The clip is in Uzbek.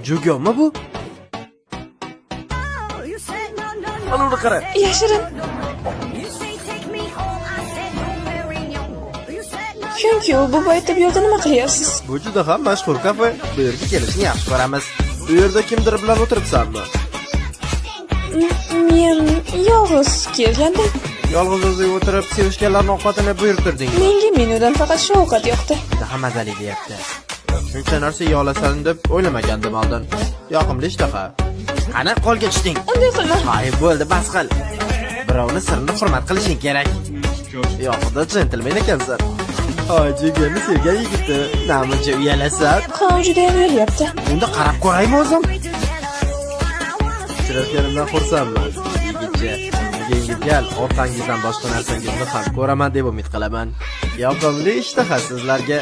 Jo'gama bu? Mana uni qara. Yashirin. Chunki u bu paytda bu yerda nima qilyapsiz? Bu juda ham mashhur kafe. Bu yerga kelishni yaxshi ko'ramiz. Bu yerda kimdir bilan o'tiribsanmi? Men yolg'iz kelgandim. Yolg'iz o'zing o'tirib, sevishganlarning ovqatini buyurib turdingmi? Menga menyudan faqat shu ovqat yoqdi. Daha mazali deyapti. Shuncha narsa yeyolasan deb o'ylamagandim oldin. Yoqimli ishtaha. Qani qo'lga tushding? Unday qilma. Hayır, bo'ldi, bas qil. Birovni sirini hurmat qilishing kerak. Yo'qda jentelmen ekansan. Hojiga sevgan yigitni namuncha uyalasan? Ha, juda ham yo'lyapti. Unda qarab ko'raymi o'zim? Uchrashganimdan xursandman. Yigitcha, yengil gal, orqangizdan boshqa narsangizni ham ko'raman deb umid qilaman. Yoqimli ishtaha sizlarga.